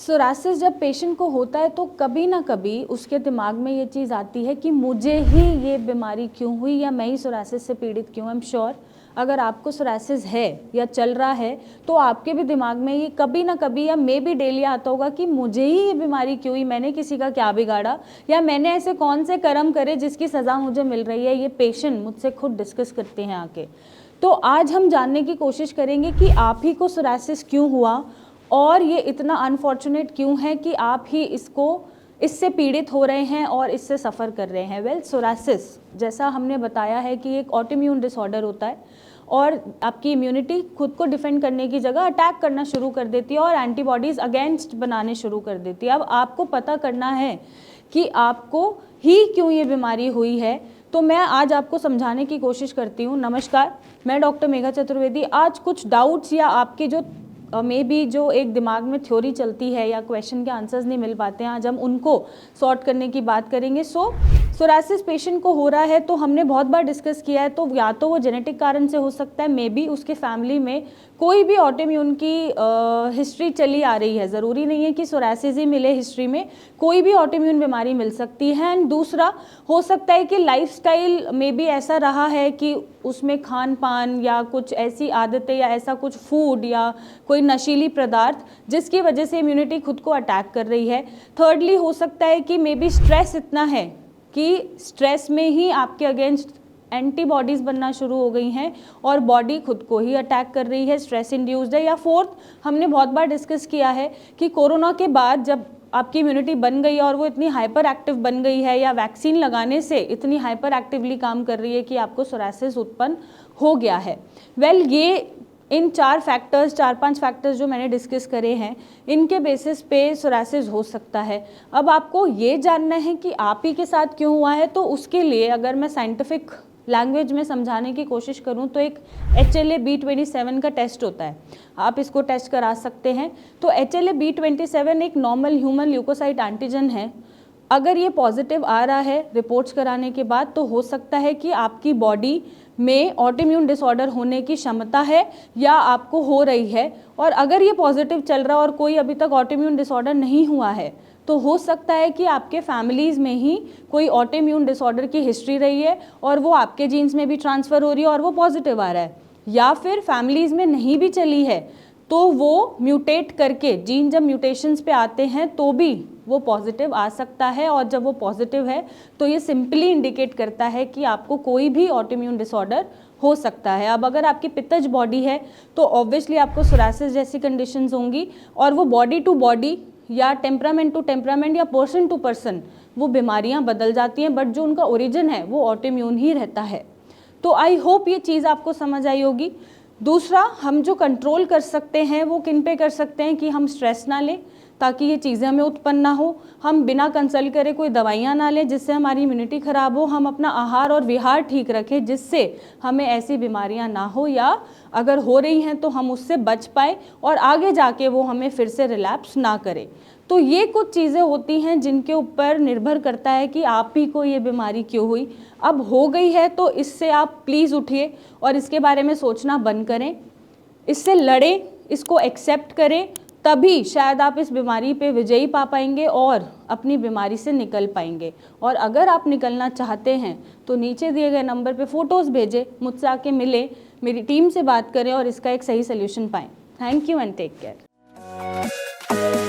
Psoriasis जब patient को होता है तो कभी ना कभी उसके दिमाग में ये चीज़ आती है कि मुझे ही ये बीमारी क्यों हुई या मैं ही सोरासिस से पीड़ित क्यों। आई एम श्योर अगर आपको सोरासिस है या चल रहा है तो आपके भी दिमाग में ये कभी ना कभी या मे भी डेली आता होगा कि मुझे ही ये बीमारी क्यों हुई, मैंने किसी का क्या बिगाड़ा या मैंने ऐसे कौन से कर्म करे जिसकी सज़ा मुझे मिल रही है। ये पेशेंट मुझसे खुद डिस्कस करते हैं आके। तो आज हम जानने की कोशिश करेंगे कि आप ही को सोरासिस क्यों हुआ और ये इतना अनफॉर्चुनेट क्यों है कि आप ही इससे पीड़ित हो रहे हैं और इससे सफ़र कर रहे हैं। वेल, सोरासिस जैसा हमने बताया है कि एक ऑटोइम्यून डिसऑर्डर होता है और आपकी इम्यूनिटी खुद को डिफेंड करने की जगह अटैक करना शुरू कर देती है और एंटीबॉडीज़ अगेंस्ट बनाने शुरू कर देती है। अब आपको पता करना है कि आपको ही क्यों ये बीमारी हुई है, तो मैं आज आपको समझाने की कोशिश करती हूँ। नमस्कार, मैं डॉक्टर मेघा चतुर्वेदी। आज कुछ डाउट्स या आपके जो मे बी जो एक दिमाग में थ्योरी चलती है या क्वेश्चन के आंसर्स नहीं मिल पाते हैं, आज हम उनको सॉर्ट करने की बात करेंगे। सोरासिस पेशेंट को हो रहा है तो हमने बहुत बार डिस्कस किया है, तो या तो वो जेनेटिक कारण से हो सकता है, मे बी उसके फैमिली में कोई भी ऑटोइम्यून की हिस्ट्री चली आ रही है। ज़रूरी नहीं है कि सोरासिस ही मिले हिस्ट्री में, कोई भी ऑटोइम्यून बीमारी मिल सकती है। एंड दूसरा हो सकता है कि लाइफस्टाइल में भी ऐसा रहा है कि उसमें खान पान या कुछ ऐसी आदतें या ऐसा कुछ फूड या कोई नशीली पदार्थ जिसकी वजह से इम्यूनिटी खुद को अटैक कर रही है। थर्डली हो सकता है कि मे बी स्ट्रेस इतना है कि स्ट्रेस में ही आपके अगेंस्ट एंटीबॉडीज़ बनना शुरू हो गई हैं और बॉडी खुद को ही अटैक कर रही है, स्ट्रेस इंड्यूस्ड है। या फोर्थ, हमने बहुत बार डिस्कस किया है कि कोरोना के बाद जब आपकी इम्यूनिटी बन गई और वो इतनी हाइपर एक्टिव बन गई है या वैक्सीन लगाने से इतनी हाइपर एक्टिवली काम कर रही है कि आपको सोरासिस उत्पन्न हो गया है। वेल, ये इन 4-5 फैक्टर्स जो मैंने डिस्कस करे हैं, इनके बेसिस पे सोरासिस हो सकता है। अब आपको ये जानना है कि आप ही के साथ क्यों हुआ है, तो उसके लिए अगर मैं साइंटिफिक लैंग्वेज में समझाने की कोशिश करूं तो एक HLA-B27 का टेस्ट होता है, आप इसको टेस्ट करा सकते हैं। तो HLA-B27 एक नॉर्मल ह्यूमन ल्यूकोसाइट एंटीजन है। अगर ये पॉजिटिव आ रहा है रिपोर्ट्स कराने के बाद तो हो सकता है कि आपकी बॉडी में ऑटोइम्यून डिसऑर्डर होने की क्षमता है या आपको हो रही है। और अगर ये पॉजिटिव चल रहा है और कोई अभी तक ऑटोइम्यून डिसऑर्डर नहीं हुआ है तो हो सकता है कि आपके फैमिलीज़ में ही कोई ऑटोइम्यून डिसऑर्डर की हिस्ट्री रही है और वो आपके जीन्स में भी ट्रांसफ़र हो रही है और वो पॉजिटिव आ रहा है। या फिर फैमिलीज़ में नहीं भी चली है तो वो म्यूटेट करके, जीन जब म्यूटेशंस पे आते हैं तो भी वो पॉजिटिव आ सकता है। और जब वो पॉजिटिव है तो ये सिंपली इंडिकेट करता है कि आपको कोई भी ऑटोइम्यून डिसऑर्डर हो सकता है। अब अगर आपकी पित्तज बॉडी है तो ऑब्वियसली आपको सोरासिस जैसी कंडीशंस होंगी और वो बॉडी टू बॉडी या टेम्परामेंट टू टेम्परामेंट या पर्सन टू पर्सन वो बीमारियां बदल जाती हैं, बट जो उनका ओरिजिन है वो ऑटोइम्यून ही रहता है। तो आई होप ये चीज़ आपको समझ आई होगी। दूसरा, हम जो कंट्रोल कर सकते हैं वो किन पे कर सकते हैं कि हम स्ट्रेस ना लें ताकि ये चीज़ें हमें उत्पन्न ना हो, हम बिना कंसल्ट करे कोई दवाइयाँ ना लें जिससे हमारी इम्यूनिटी ख़राब हो, हम अपना आहार और विहार ठीक रखें जिससे हमें ऐसी बीमारियाँ ना हो या अगर हो रही हैं तो हम उससे बच पाए और आगे जाके वो हमें फिर से रिलैप्स ना करे। तो ये कुछ चीज़ें होती हैं जिनके ऊपर निर्भर करता है कि आप ही को ये बीमारी क्यों हुई। अब हो गई है तो इससे आप प्लीज़ उठिए और इसके बारे में सोचना बंद करें, इससे लड़ें, इसको एक्सेप्ट करें, तभी शायद आप इस बीमारी पे विजयी पा पाएंगे और अपनी बीमारी से निकल पाएंगे। और अगर आप निकलना चाहते हैं तो नीचे दिए गए नंबर पे फ़ोटोज़ भेजें, मुझसे आके मिलें, मेरी टीम से बात करें और इसका एक सही सल्यूशन पाएँ। Thank you and take care.